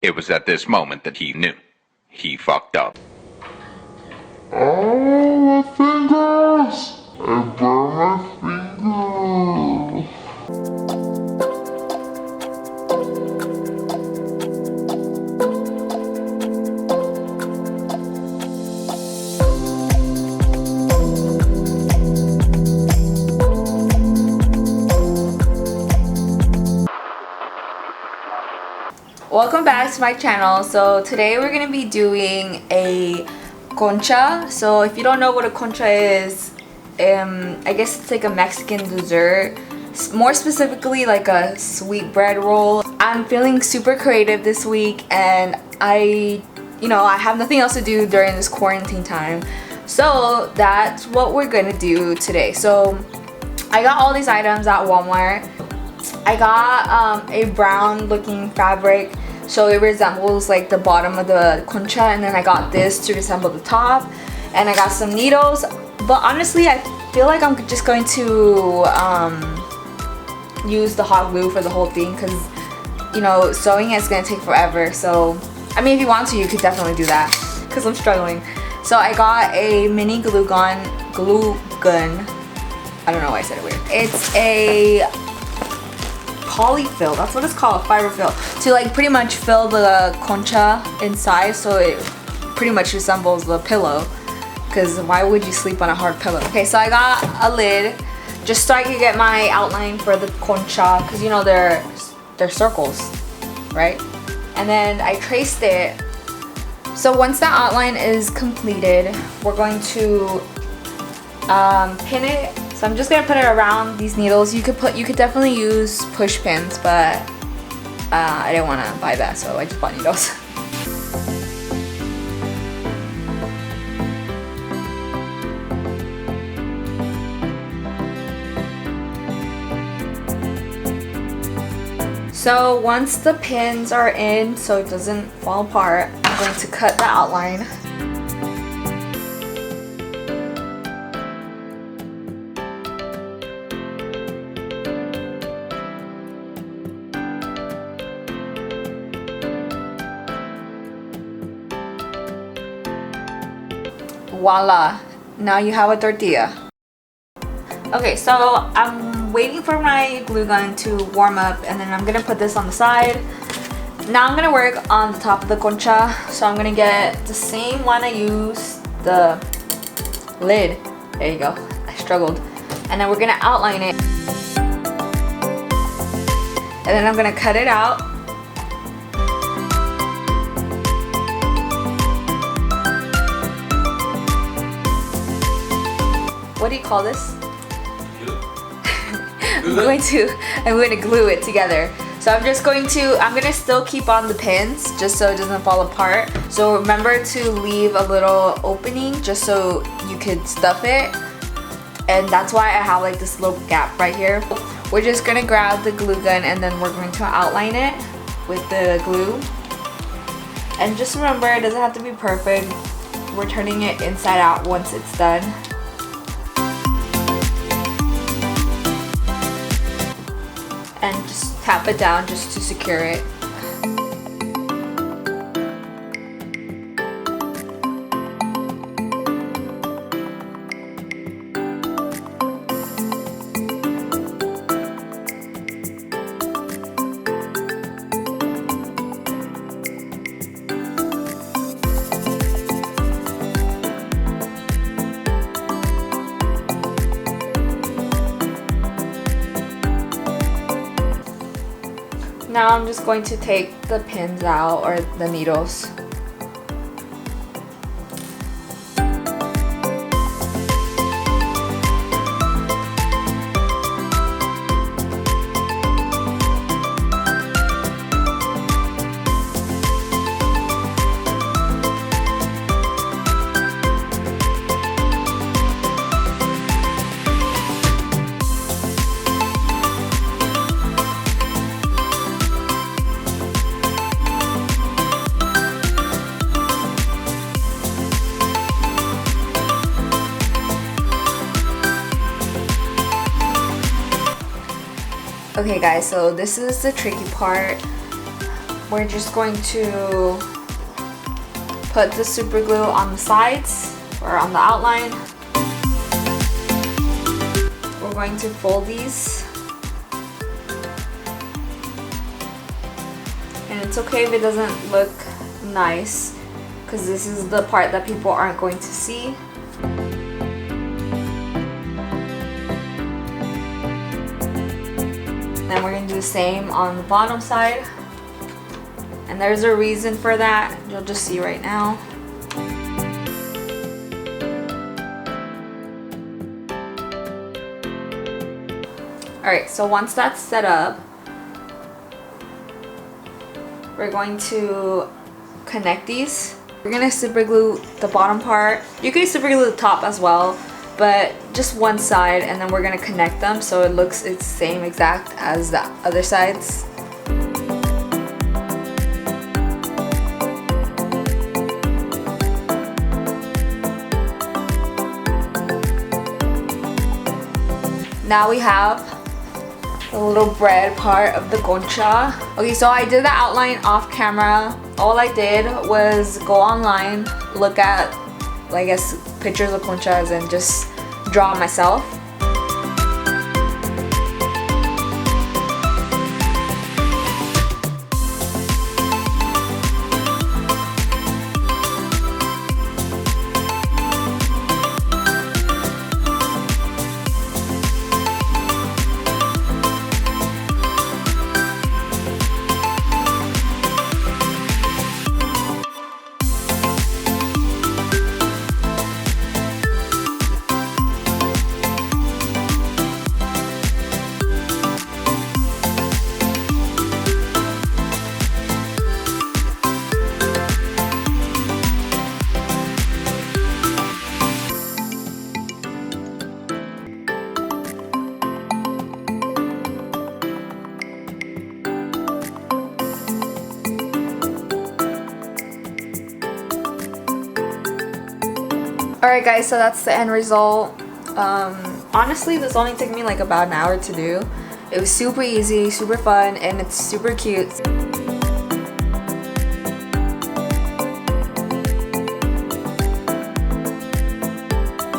It was at this moment that he knew. He fucked up. Oh, my fingers! I burned my fingers. Welcome back to my channel. So today we're gonna be doing a concha. So if you don't know what a concha is, I guess it's like a Mexican dessert, more specifically like a sweet bread roll. I'm feeling super creative this week, and I have nothing else to do during this quarantine time, so that's what we're gonna do today. So I got all these items at Walmart. I got a brown looking fabric, so it resembles like the bottom of the concha, and then I got this to resemble the top, and I got some needles. But honestly, I feel like I'm just going to use the hot glue for the whole thing, because sewing is going to take forever. So I mean, if you want to, you could definitely do that, because I'm struggling. So I got a mini glue gun. I don't know why I said it weird. It's a polyfill, that's what it's called, fiber fill, to like pretty much fill the concha inside, so it pretty much resembles the pillow, because why would you sleep on a hard pillow? Okay, so I got a lid just so I could get my outline for the concha, because they're circles, right? And then I traced it. So once the outline is completed, we're going to pin it. So I'm just gonna put it around these needles. You could definitely use push pins, but I didn't want to buy that, so I just bought needles. So once the pins are in, so it doesn't fall apart, I'm going to cut the outline. Voila, now you have a tortilla. Okay, so I'm waiting for my glue gun to warm up, and then I'm gonna put this on the side. Now I'm gonna work on the top of the concha. So I'm gonna get the same one I used, the lid. There you go, I struggled. And then we're gonna outline it. And then I'm gonna cut it out. What do you call this? I'm going to glue it together. So I'm gonna still keep on the pins just so it doesn't fall apart. So remember to leave a little opening just so you could stuff it. And that's why I have like this little gap right here. We're just gonna grab the glue gun, and then we're going to outline it with the glue. And just remember, it doesn't have to be perfect. We're turning it inside out once it's done. And just tap it down just to secure it. Now I'm just going to take the pins out, or the needles. Okay guys, so this is the tricky part. we're just going to put the super glue on the sides or on the outline. We're going to fold these. And it's okay if it doesn't look nice, because this is the part that people aren't going to see. Then we're going to do the same on the bottom side. And there's a reason for that. You'll just see right now. Alright, so once that's set up, we're going to connect these. We're going to super glue the bottom part. You can super glue the top as well, but just one side, and then we're going to connect them so it looks the same exact as the other sides. Now we have the little bread part of the concha. Okay, so I did the outline off camera. All I did was go online, look at, I guess, pictures of conchas and just draw myself. Alright guys, so that's the end result. Honestly, this only took me like about an hour to do. It was super easy, super fun, and it's super cute.